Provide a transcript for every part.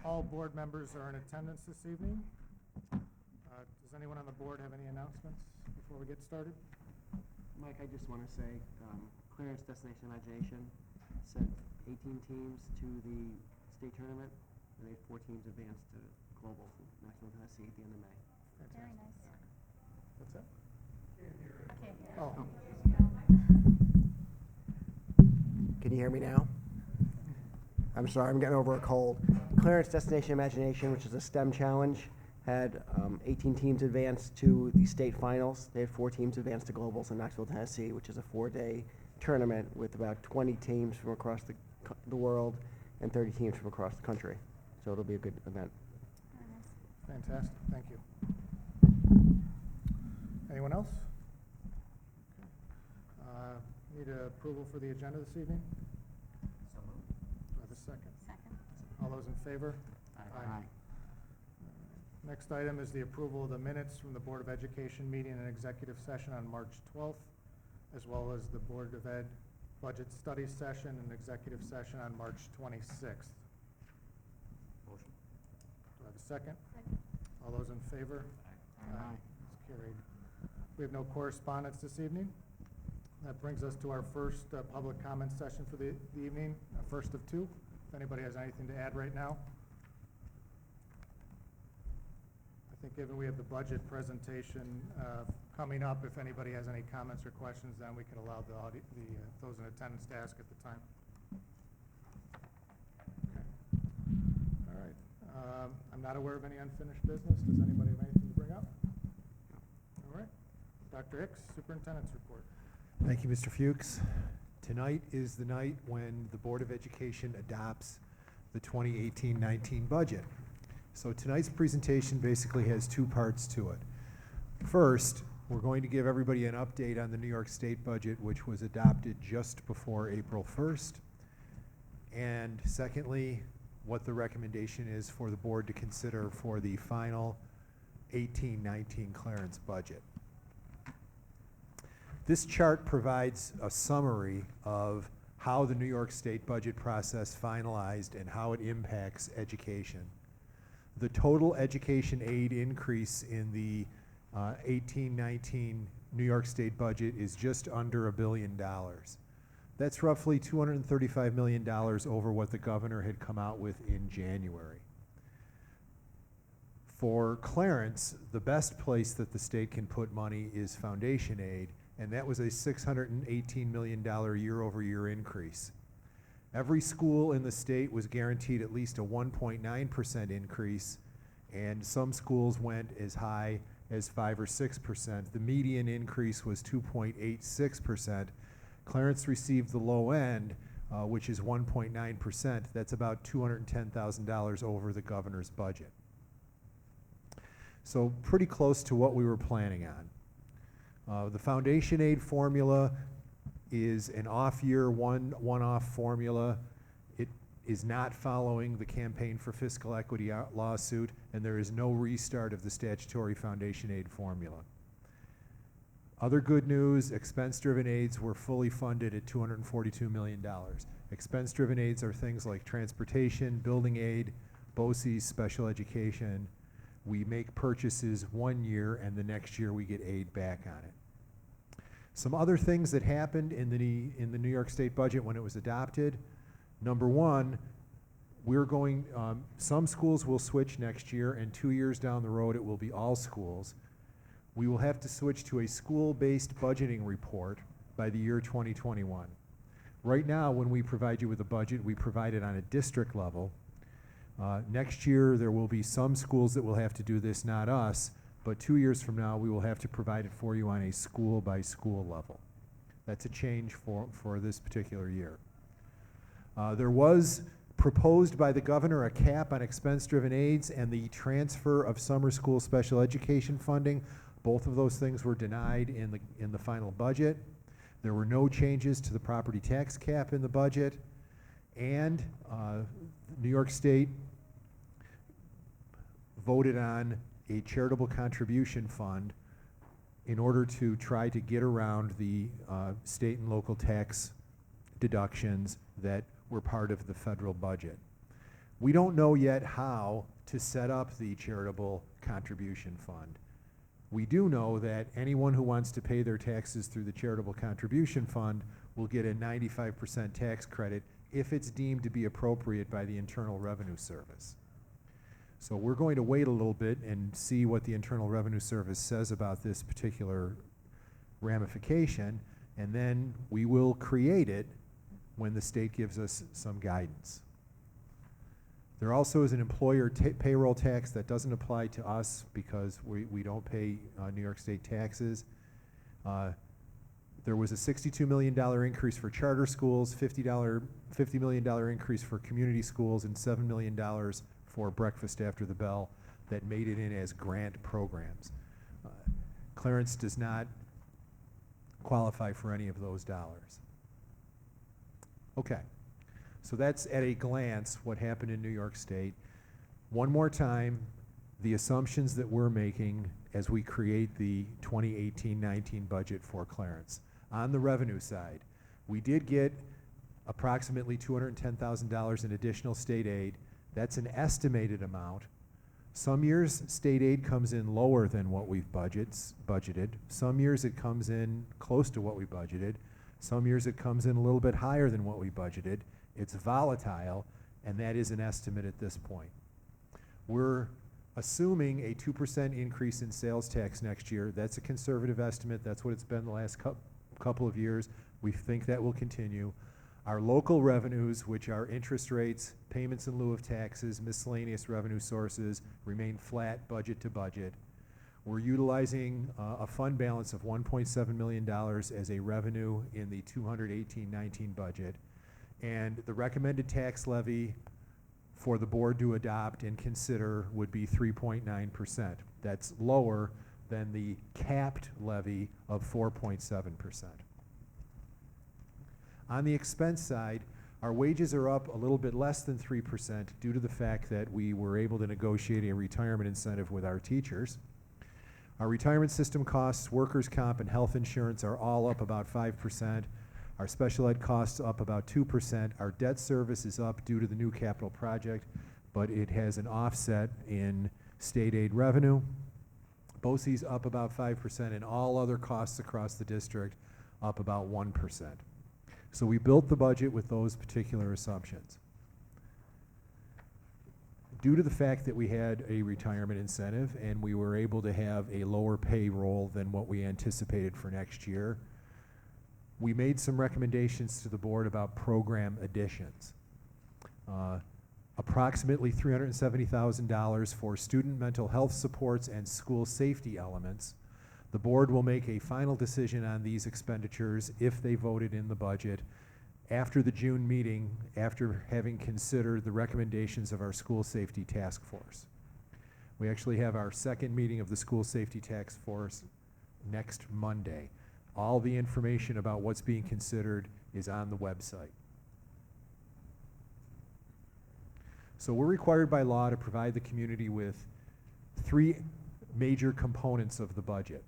All board members are in attendance this evening. Does anyone on the board have any announcements before we get started? Mike, I just want to say Clarence Destination Imagination sent 18 teams to the state tournament, and they had 4 teams advanced to global from Knoxville, Tennessee at the end of May. Very nice. What's that? Okay. Oh. Can you hear me now? I'm sorry, I'm getting over a cold. Clarence Destination Imagination, which is a STEM challenge, had 18 teams advance to the state finals. They had 4 teams advance to globals in Knoxville, Tennessee, which is a 4-day tournament with about 20 teams from across the world and 30 teams from across the country. So it'll be a good event. Very nice. Fantastic, thank you. Anyone else? Need approval for the agenda this evening? So moved. Do I have a second? Second. All those in favor? Aye. Next item is the approval of the minutes from the Board of Education meeting and executive session on March 12th, as well as the Board of Ed budget study session and executive session on March 26th. Motion. Do I have a second? Second. All those in favor? Aye. It's carried. We have no correspondence this evening. That brings us to our first public comment session for the evening, first of 2. If anybody has anything to add right now. I think given we have the budget presentation coming up, if anybody has any comments or questions, then we can allow those in attendance to ask at the time. Okay. All right. I'm not aware of any unfinished business. Does anybody have anything to bring up? All right. Dr. Hicks, Superintendent's report. Thank you, Mr. Fuchs. Tonight is the night when the Board of Education adopts the 2018-19 budget. So tonight's presentation basically has 2 parts to it. First, we're going to give everybody an update on the New York State budget, which was adopted just before April 1st. And secondly, what the recommendation is for the board to consider for the final 18-19 Clarence budget. This chart provides a summary of how the New York State budget process finalized and how it impacts education. The total education aid increase in the 18-19 New York State budget is just under $1 billion. That's roughly $235 million over what the governor had come out with in January. For Clarence, the best place that the state can put money is foundation aid, and that was a $618 million year-over-year increase. Every school in the state was guaranteed at least a 1.9% increase, and some schools went as high as 5 or 6%. The median increase was 2.86%. Clarence received the low end, which is 1.9%. That's about $210,000 over the governor's budget. So pretty close to what we were planning on. The foundation aid formula is an off-year, one-off formula. It is not following the Campaign for Fiscal Equity lawsuit, and there is no restart of the statutory foundation aid formula. Other good news, expense-driven aids were fully funded at $242 million. Expense-driven aids are things like transportation, building aid, BOCES, special education. We make purchases 1 year, and the next year we get aid back on it. Some other things that happened in the New York State budget when it was adopted. Number one, some schools will switch next year, and 2 years down the road it will be all schools. We will have to switch to a school-based budgeting report by the year 2021. Right now, when we provide you with a budget, we provide it on a district level. Next year, there will be some schools that will have to do this, not us, but 2 years from now, we will have to provide it for you on a school-by-school level. That's a change for this particular year. There was proposed by the governor a cap on expense-driven aids and the transfer of summer school special education funding. Both of those things were denied in the final budget. There were no changes to the property tax cap in the budget, and New York State voted on a charitable contribution fund in order to try to get around the state and local tax deductions that were part of the federal budget. We don't know yet how to set up the charitable contribution fund. We do know that anyone who wants to pay their taxes through the charitable contribution fund will get a 95% tax credit if it's deemed to be appropriate by the Internal Revenue Service. So we're going to wait a little bit and see what the Internal Revenue Service says about this particular ramification, and then we will create it when the state gives us some guidance. There also is an employer payroll tax that doesn't apply to us because we don't pay New York State taxes. There was a $62 million increase for charter schools, $50 million increase for community schools, and $7 million for breakfast after the bell that made it in as grant programs. Clarence does not qualify for any of those dollars. Okay, so that's at a glance what happened in New York State. One more time, the assumptions that we're making as we create the 2018-19 budget for Clarence. On the revenue side, we did get approximately $210,000 in additional state aid. That's an estimated amount. Some years state aid comes in lower than what we've budgeted. Some years it comes in close to what we budgeted. Some years it comes in a little bit higher than what we budgeted. It's volatile, and that is an estimate at this point. We're assuming a 2% increase in sales tax next year. That's a conservative estimate. That's what it's been the last couple of years. We think that will continue. Our local revenues, which are interest rates, payments in lieu of taxes, miscellaneous revenue sources, remain flat budget to budget. We're utilizing a fund balance of $1.7 million as a revenue in the 2018-19 budget. And the recommended tax levy for the board to adopt and consider would be 3.9%. That's lower than the capped levy of 4.7%. On the expense side, our wages are up a little bit less than 3% due to the fact that we were able to negotiate a retirement incentive with our teachers. Our retirement system costs, workers' comp, and health insurance are all up about 5%. Our special ed costs up about 2%. Our debt service is up due to the new capital project, but it has an offset in state aid revenue. BOCES up about 5%, and all other costs across the district up about 1%. So we built the budget with those particular assumptions. Due to the fact that we had a retirement incentive and we were able to have a lower payroll than what we anticipated for next year, we made some recommendations to the board about program additions. Approximately $370,000 for student mental health supports and school safety elements. The board will make a final decision on these expenditures if they voted in the budget after the June meeting, after having considered the recommendations of our school safety task force. We actually have our second meeting of the school safety task force next Monday. All the information about what's being considered is on the website. So we're required by law to provide the community with three major components of the budget.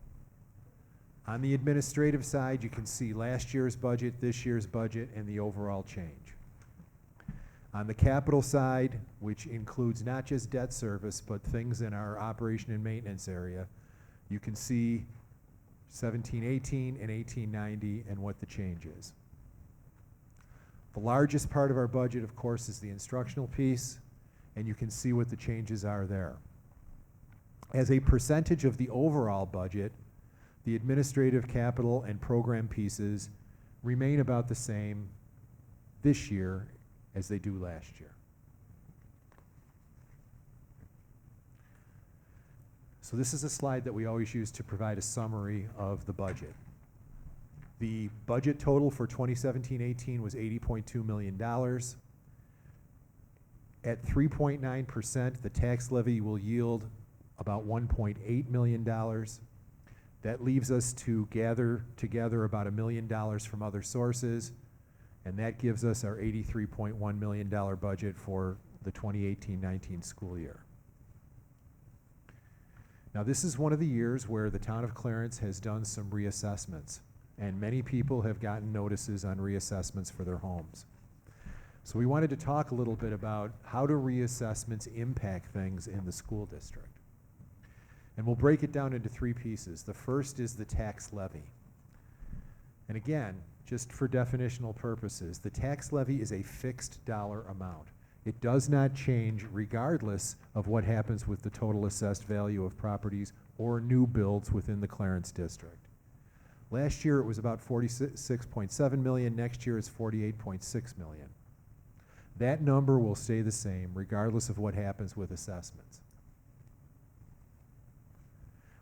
On the administrative side, you can see last year's budget, this year's budget, and the overall change. On the capital side, which includes not just debt service, but things in our operation and maintenance area, you can see 1718 and 1890 and what the change is. The largest part of our budget, of course, is the instructional piece, and you can see what the changes are there. As a percentage of the overall budget, the administrative, capital, and program pieces remain about the same this year as they do last year. So this is a slide that we always use to provide a summary of the budget. The budget total for 2017-18 was $80.2 million. At 3.9%, the tax levy will yield about $1.8 million. That leaves us to gather together about $1 million from other sources, and that gives us our $83.1 million budget for the 2018-19 school year. Now, this is one of the years where the town of Clarence has done some reassessments, and many people have gotten notices on reassessments for their homes. So we wanted to talk a little bit about how do reassessments impact things in the school district. And we'll break it down into three pieces. The first is the tax levy. And again, just for definitional purposes, the tax levy is a fixed dollar amount. It does not change regardless of what happens with the total assessed value of properties or new builds within the Clarence district. Last year it was about 46.7 million, next year it's 48.6 million. That number will stay the same regardless of what happens with assessments.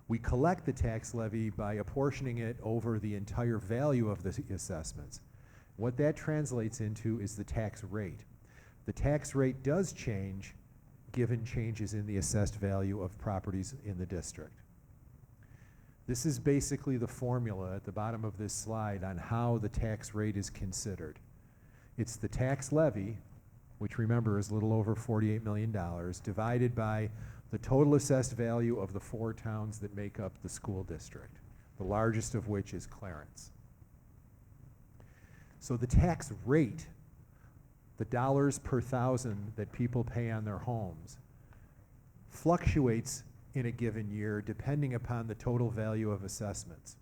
We collect the tax levy by apportioning it over the entire value of the assessments. What that translates into is the tax rate. The tax rate does change given changes in the assessed value of properties in the district. This is basically the formula at the bottom of this slide on how the tax rate is considered. It's the tax levy, which remember is a little over $48 million, divided by the total assessed value of the 4 towns that make up the school district, the largest of which is Clarence. So the tax rate, the dollars per thousand that people pay on their homes, fluctuates in a given year depending upon the total value of assessments.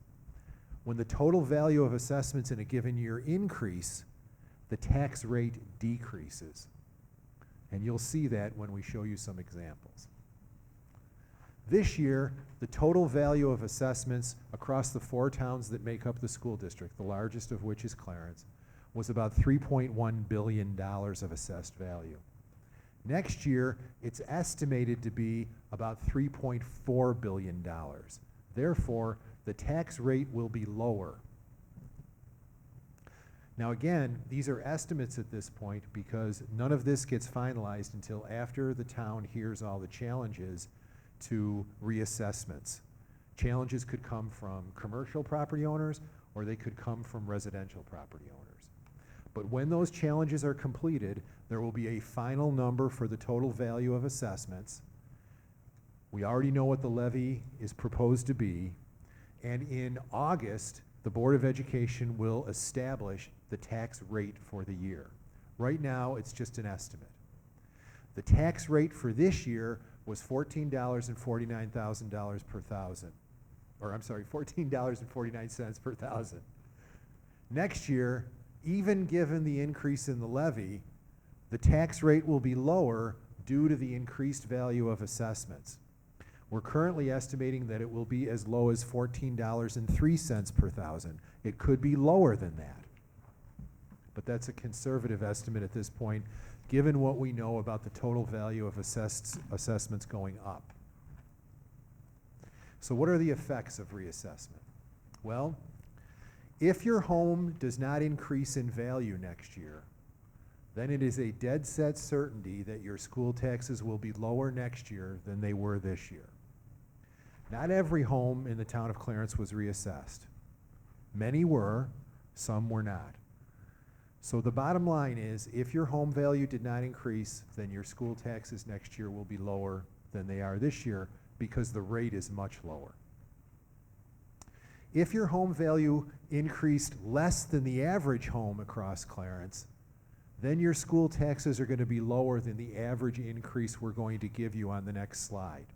When the total value of assessments in a given year increase, the tax rate decreases. And you'll see that when we show you some examples. This year, the total value of assessments across the 4 towns that make up the school district, the largest of which is Clarence, was about $3.1 billion of assessed value. Next year, it's estimated to be about $3.4 billion. Therefore, the tax rate will be lower. Now again, these are estimates at this point because none of this gets finalized until after the town hears all the challenges to reassessments. Challenges could come from commercial property owners or they could come from residential property owners. But when those challenges are completed, there will be a final number for the total value of assessments. We already know what the levy is proposed to be, and in August, the Board of Education will establish the tax rate for the year. Right now, it's just an estimate. The tax rate for this year was $14.49 per thousand. Or I'm sorry, $14.49 per thousand. Next year, even given the increase in the levy, the tax rate will be lower due to the increased value of assessments. We're currently estimating that it will be as low as $14.03 per thousand. It could be lower than that. But that's a conservative estimate at this point, given what we know about the total value of assessments going up. So what are the effects of reassessment? Well, if your home does not increase in value next year, then it is a dead set certainty that your school taxes will be lower next year than they were this year. Not every home in the town of Clarence was reassessed. Many were, some were not. So the bottom line is, if your home value did not increase, then your school taxes next year will be lower than they are this year because the rate is much lower. If your home value increased less than the average home across Clarence, then your school taxes are going to be lower than the average increase we're going to give you on the next slide.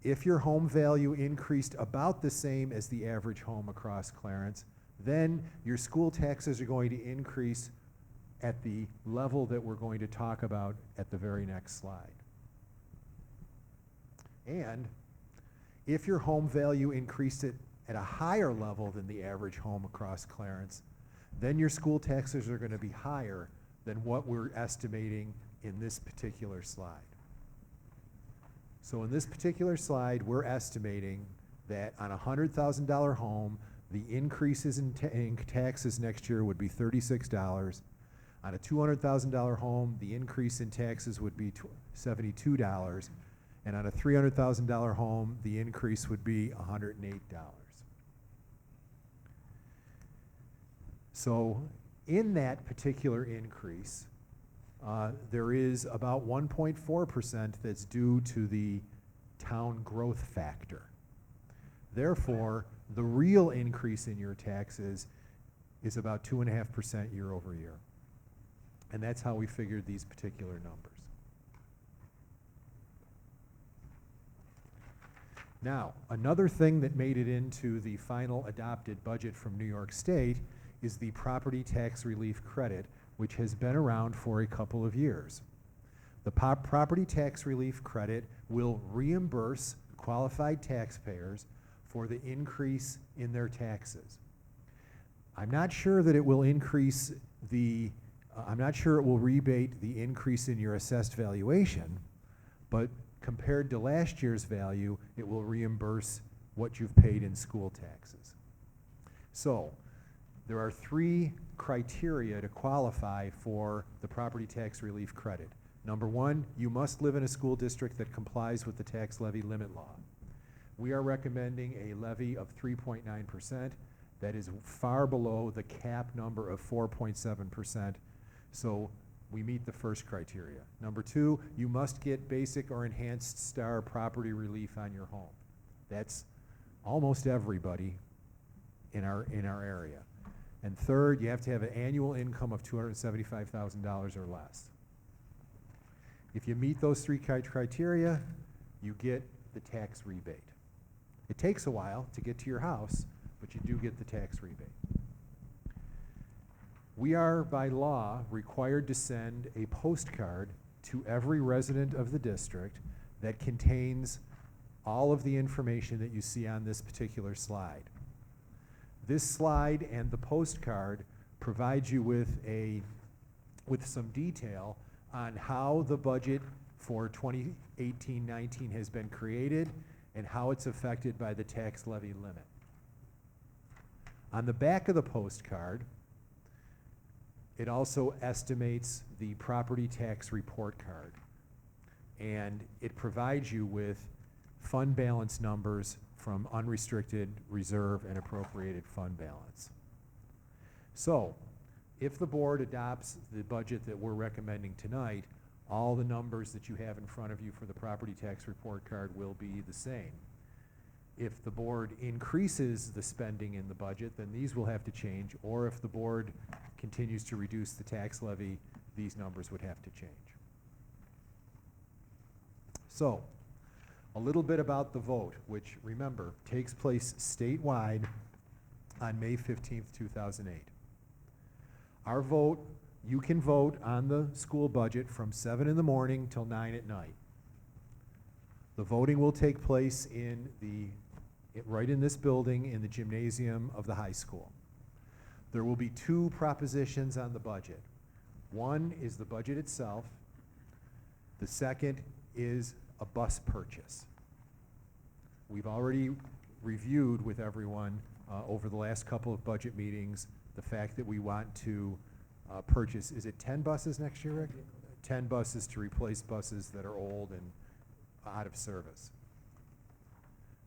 If your home value increased about the same as the average home across Clarence, then your school taxes are going to increase at the level that we're going to talk about at the very next slide. And if your home value increased it at a higher level than the average home across Clarence, then your school taxes are going to be higher than what we're estimating in this particular slide. So in this particular slide, we're estimating that on a $100,000 home, the increases in taxes next year would be $36. On a $200,000 home, the increase in taxes would be $72. And on a $300,000 home, the increase would be $108. So in that particular increase, there is about 1.4% that's due to the town growth factor. Therefore, the real increase in your taxes is about 2.5% year over year. And that's how we figured these particular numbers. Now, another thing that made it into the final adopted budget from New York State is the property tax relief credit, which has been around for a couple of years. The property tax relief credit will reimburse qualified taxpayers for the increase in their taxes. I'm not sure that it will increase the, I'm not sure it will rebate the increase in your assessed valuation, but compared to last year's value, it will reimburse what you've paid in school taxes. So, there are 3 criteria to qualify for the property tax relief credit. Number 1, you must live in a school district that complies with the tax levy limit law. We are recommending a levy of 3.9%. That is far below the cap number of 4.7%. So we meet the first criteria. Number 2, you must get basic or enhanced star property relief on your home. That's almost everybody in our area. And third, you have to have an annual income of $275,000 or less. If you meet those 3 criteria, you get the tax rebate. It takes a while to get to your house, but you do get the tax rebate. We are, by law, required to send a postcard to every resident of the district that contains all of the information that you see on this particular slide. This slide and the postcard provides you with some detail on how the budget for 2018-19 has been created and how it's affected by the tax levy limit. On the back of the postcard, it also estimates the property tax report card, and it provides you with fund balance numbers from unrestricted, reserve, and appropriated fund balance. So, if the board adopts the budget that we're recommending tonight, all the numbers that you have in front of you for the property tax report card will be the same. If the board increases the spending in the budget, then these will have to change, or if the board continues to reduce the tax levy, these numbers would have to change. So, a little bit about the vote, which, remember, takes place statewide on May 15th, 2008. Our vote, you can vote on the school budget from 7 in the morning till 9 at night. The voting will take place right in this building in the gymnasium of the high school. There will be 2 propositions on the budget. One is the budget itself. The second is a bus purchase. We've already reviewed with everyone over the last couple of budget meetings the fact that we want to purchase, is it 10 buses next year, Rick? 10 buses to replace buses that are old and out of service.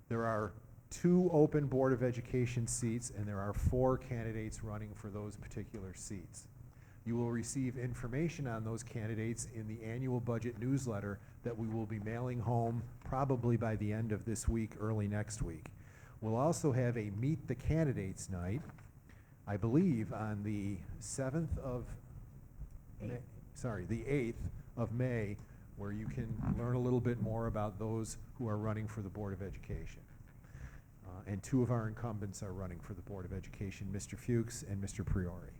There are 2 open Board of Education seats, and there are 4 candidates running for those particular seats. You will receive information on those candidates in the annual budget newsletter that we will be mailing home probably by the end of this week, early next week. We'll also have a Meet the Candidates night, I believe on the 7th of May, the 8th of May, where you can learn a little bit more about those who are running for the Board of Education. And 2 of our incumbents are running for the Board of Education, Mr. Fuchs and Mr. Priori.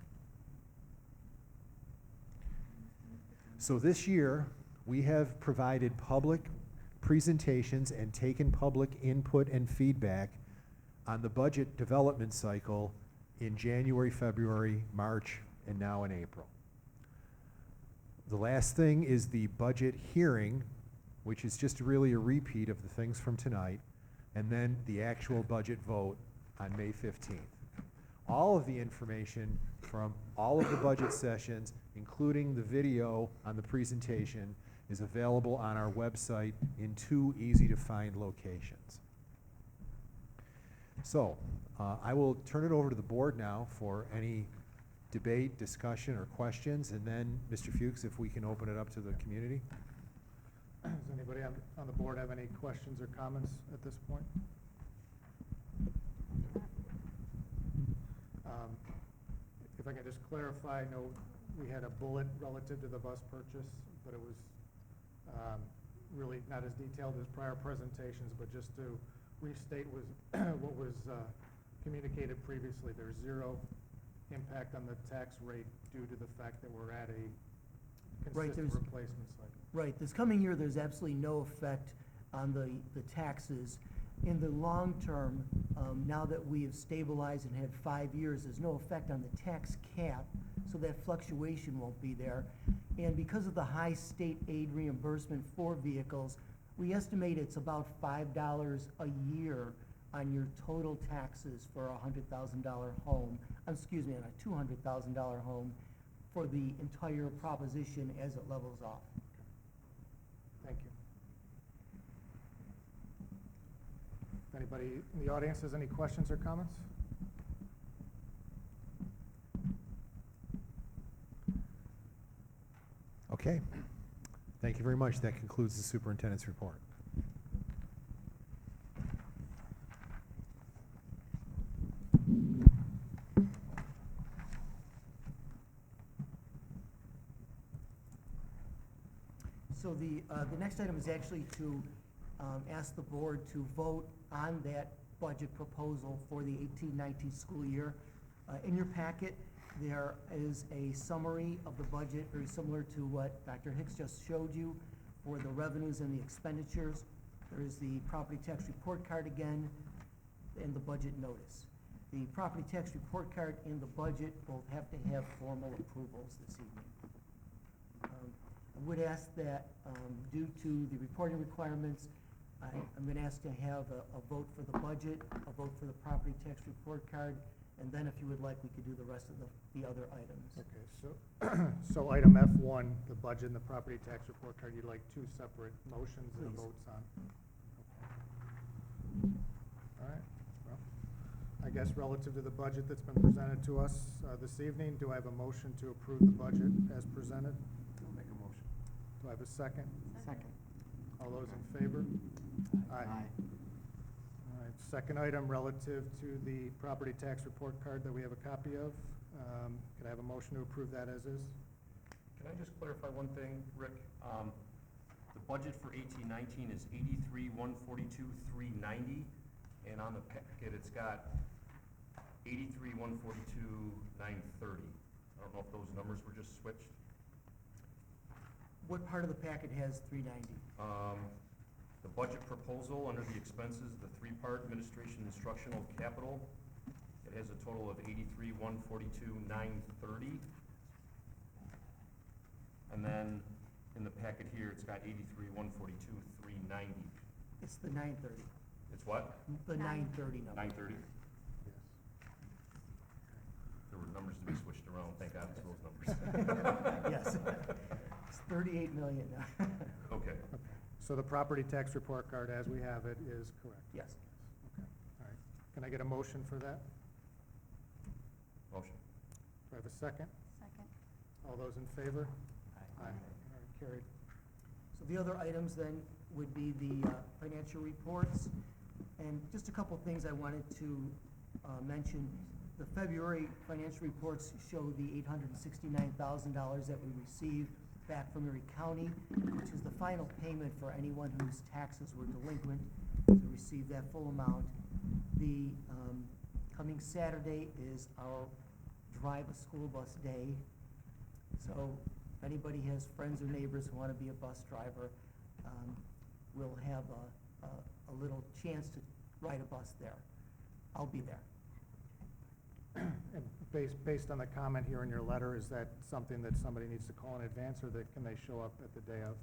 So this year, we have provided public presentations and taken public input and feedback on the budget development cycle in January, February, March, and now in April. The last thing is the budget hearing, which is just really a repeat of the things from tonight, and then the actual budget vote on May 15th. All of the information from all of the budget sessions, including the video on the presentation, is available on our website in 2 easy-to-find locations. So, I will turn it over to the board now for any debate, discussion, or questions, and then, Mr. Fuchs, if we can open it up to the community. Does anybody on the board have any questions or comments at this point? If I can just clarify, I know we had a bullet relative to the bus purchase, but it was really not as detailed as prior presentations, but just to restate what was communicated previously. There's zero impact on the tax rate due to the fact that we're at a Right, consistent there's- replacement cycle. Right, this coming year, there's absolutely no effect on the taxes. In the long term, now that we have stabilized and had 5 years, there's no effect on the tax cap, so that fluctuation won't be there. And because of the high state aid reimbursement for vehicles, we estimate it's about $5 a year on your total taxes for a $100,000 home, excuse me, on a $200,000 home for the entire proposition as it levels off. Thank you. If anybody in the audience has any questions or comments? Okay. Thank you very much. That concludes the superintendent's report. So the next item is actually to ask the board to vote on that budget proposal for the 18-19 school year. In your packet, there is a summary of the budget, very similar to what Dr. Hicks just showed you for the revenues and the expenditures. There is the property tax report card again, and the budget notice. The property tax report card and the budget both have to have formal approvals this evening. I would ask that, due to the reporting requirements, I'm going to ask to have a vote for the budget, a vote for the property tax report card, and then if you would like, we could do the rest of the other items. Okay, so item F1, the budget and the property tax report card, you'd like two separate motions and Please. votes on? Okay. All right, well, I guess relative to the budget that's been presented to us this evening, do I have a motion to approve the budget as presented? I'll make a motion. Do I have a second? Second. All those in favor? Aye. All right, second item relative to the property tax report card that we have a copy of. Can I have a motion to approve that as is? Can I just clarify one thing, Rick? The budget for 18-19 is 83,142,390, and on the packet, it's got 83,142,930. I don't know if those numbers were just switched. What part of the packet has 390? The budget proposal under the expenses, the three-part administration instructional capital, it has a total of 83,142,930. And then in the packet here, it's got 83,142,390. It's the 930, It's what? the 930 number. 930? Yes. There were numbers to be switched around, thank God it's those numbers. Yes. It's 38 million now. Okay. Okay, so the property tax report card as we have it is correct? Yes. Okay, all right. Can I get a motion for that? Motion. Do I have a second? Second. All those in favor? Aye. All right, carried. So the other items then would be the financial reports. And just a couple things I wanted to mention. The February financial reports show the $869,000 that we received back from Erie County, which is the final payment for anyone whose taxes were delinquent to receive that full amount. The coming Saturday is our Drive a School Bus Day. So if anybody has friends or neighbors who want to be a bus driver, we'll have a little chance to ride a bus there. I'll be there. And based on the comment here in your letter, is that something that somebody needs to call in advance, or can they show up at the day of?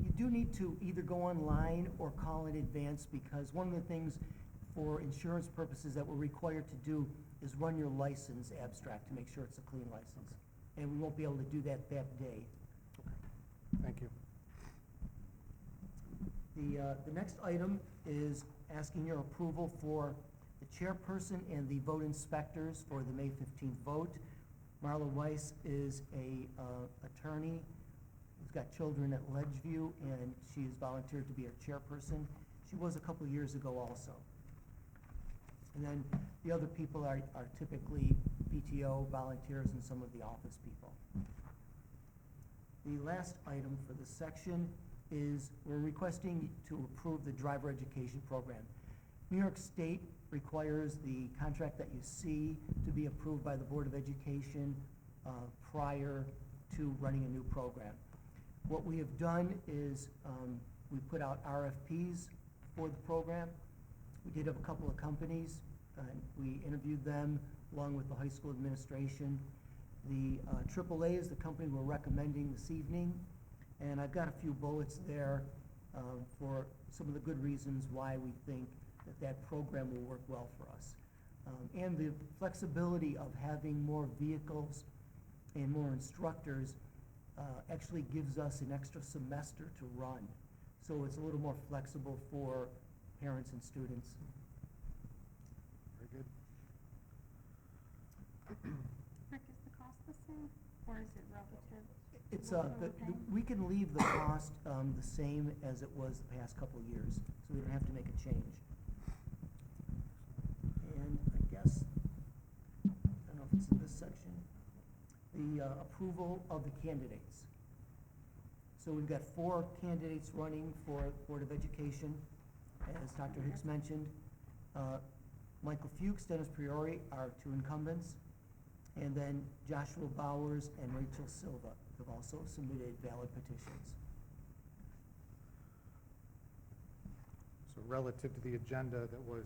You do need to either go online or call in advance, because one of the things for insurance purposes that we're required to do is run your license abstract to make sure it's a clean license. And we won't be able to do that day. Thank you. The next item is asking your approval for the chairperson and the vote inspectors for the May 15th vote. Marla Weiss is a attorney who's got children at Ledgeview, and she has volunteered to be our chairperson. She was a couple years ago also. And then the other people are typically PTO, volunteers, and some of the office people. The last item for this section is we're requesting to approve the driver education program. New York State requires the contract that you see to be approved by the Board of Education prior to running a new program. What we have done is we put out RFPs for the program. We did have a couple of companies, and we interviewed them along with the high school administration. The AAA is the company we're recommending this evening, and I've got a few bullets there for some of the good reasons why we think that that program will work well for us. And the flexibility of having more vehicles and more instructors actually gives us an extra semester to run. So it's a little more flexible for parents and students. Very good. Rick, is the cost the same, or is it relative? It's, What we're paying? we can leave the cost the same as it was the past couple of years, so we don't have to make a change. And I guess, I don't know if it's in this section, the approval of the candidates. So we've got 4 candidates running for Board of Education, as Dr. Hicks mentioned. Michael Fuchs, Dennis Priori are 2 incumbents, and then Joshua Bowers and Rachel Silva have also submitted valid petitions. So relative to the agenda that was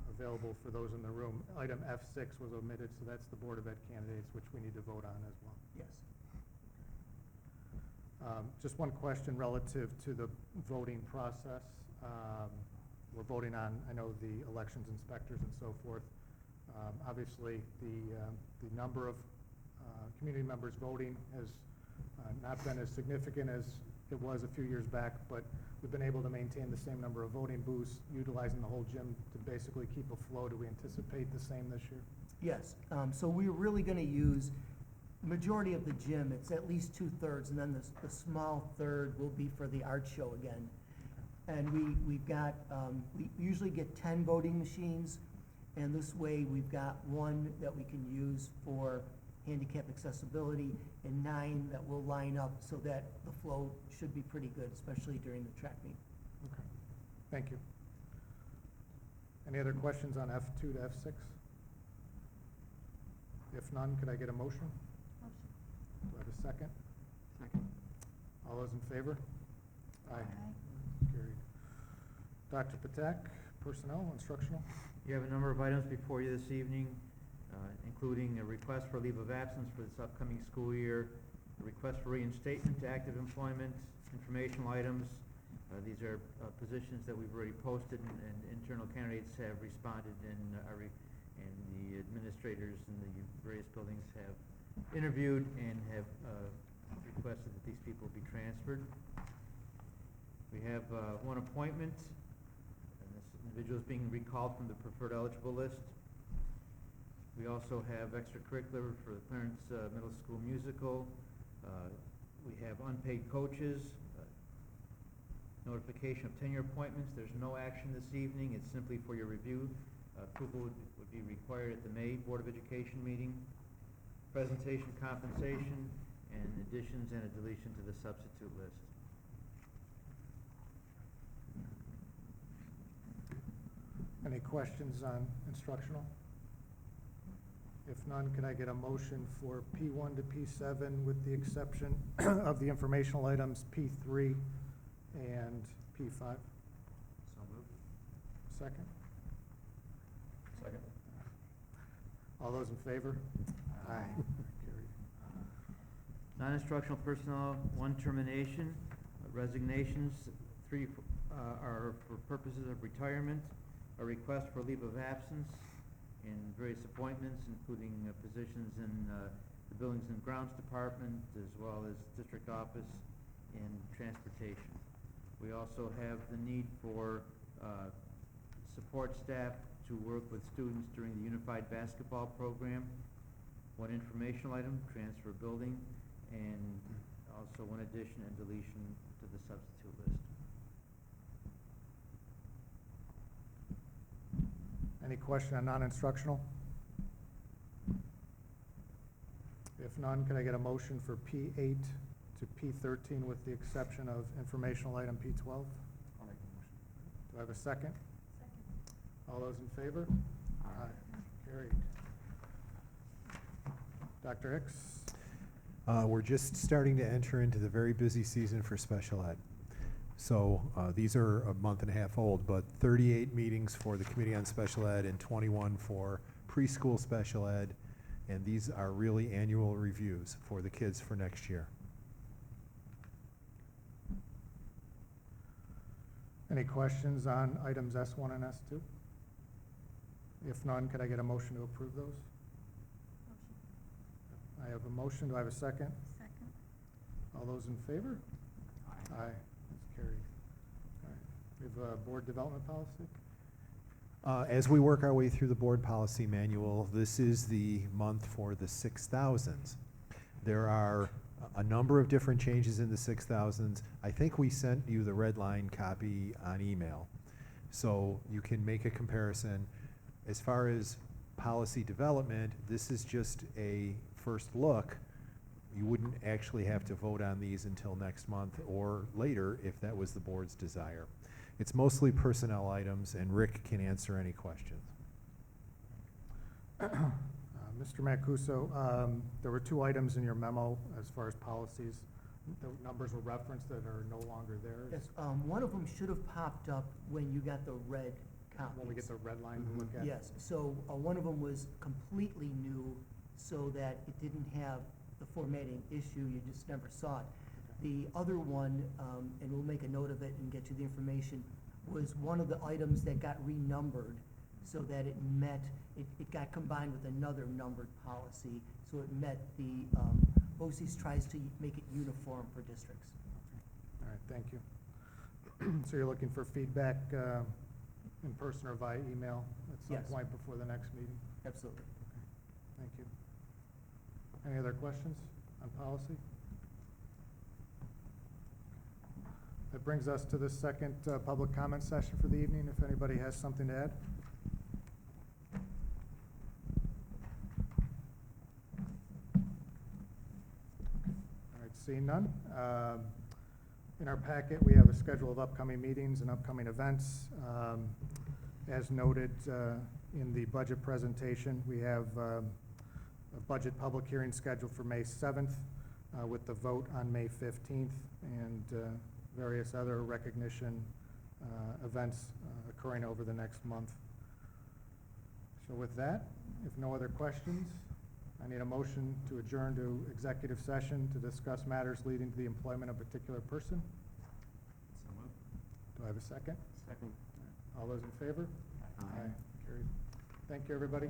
available for those in the room, item F6 was omitted, so that's the Board of Ed candidates, which we need to vote on as well. Yes. Just one question relative to the voting process. We're voting on, I know, the elections inspectors and so forth. Obviously, the number of community members voting has not been as significant as it was a few years back, but we've been able to maintain the same number of voting booths, utilizing the whole gym to basically keep afloat. Do we anticipate the same this year? Yes, so we're really gonna use, majority of the gym, it's at least 2/3, and then the small third will be for the art show again. And we've got, we usually get 10 voting machines, and this way we've got 1 that we can use for handicap accessibility and 9 that will line up so that the flow should be pretty good, especially during the track meet. Okay, thank you. Any other questions on F2 to F6? If none, could I get a motion? Motion. Do I have a second? Second. All those in favor? Aye. Carried. Dr. Patek, personnel, instructional. You have a number of items before you this evening, including a request for leave of absence for this upcoming school year, a request for reinstatement to active employment, informational items. These are positions that we've already posted, and internal candidates have responded, and the administrators in the various buildings have interviewed and have requested that these people be transferred. We have 1 appointment, and this individual is being recalled from the preferred eligible list. We also have extracurricular for the Clarence Middle School musical. We have unpaid coaches, notification of tenure appointments. There's no action this evening. It's simply for your review. Approval would be required at the May Board of Education meeting. Presentation compensation, and additions and a deletion to the substitute list. Any questions on instructional? If none, could I get a motion for P1 to P7 with the exception of the informational items P3 and P5? So moved. Second? Second. All those in favor? Aye. Carried. Non-instructional personnel, 1 termination. Resignations, 3 are for purposes of retirement. A request for leave of absence in various appointments, including positions in the Buildings and Grounds Department, as well as district office and transportation. We also have the need for support staff to work with students during the Unified Basketball Program. 1 informational item, transfer building, and also 1 addition and deletion to the substitute list. Any question on non-instructional? If none, can I get a motion for P8 to P13 with the exception of informational item P12? I'll make the motion. Do I have a second? All those in favor? Aye. Carried. Dr. Hicks? We're just starting to enter into the very busy season for special ed. So these are a month and a half old, but 38 meetings for the Committee on Special Ed and 21 for preschool special ed. And these are really annual reviews for the kids for next year. Any questions on items S1 and S2? If none, could I get a motion to approve those? I have a motion. Do I have a second? Second. All those in favor? Aye. That's carried. All right. We have a board development policy. As we work our way through the board policy manual, this is the month for the 6,000s. There are a number of different changes in the 6,000s. I think we sent you the red line copy on email, so you can make a comparison. As far as policy development, this is just a first look. You wouldn't actually have to vote on these until next month or later if that was the board's desire. It's mostly personnel items, and Rick can answer any questions. Mr. Mancuso, there were 2 items in your memo as far as policies. The numbers were referenced that are no longer there. Yes, one of them should have popped up when you got the red copies. When we get the red line to look at? Yes, so one of them was completely new, so that it didn't have the formatting issue, you just never saw it. The other one, and we'll make a note of it and get you the information, was one of the items that got renumbered so that it met, it got combined with another numbered policy, so it met the, BOCES tries to make it uniform for districts. All right, thank you. So you're looking for feedback in person or via email at some Yes. point before the next meeting? Absolutely. Thank you. Any other questions on policy? That brings us to the second public comment session for the evening, if anybody has something to add. All right, seeing none. In our packet, we have a schedule of upcoming meetings and upcoming events. As noted in the budget presentation, we have a budget public hearing scheduled for May 7th with the vote on May 15th and various other recognition events occurring over the next month. So with that, if no other questions, I need a motion to adjourn to executive session to discuss matters leading to the employment of a particular person. So moved. Do I have a second? Second. All those in favor? Aye. Carried. Thank you, everybody.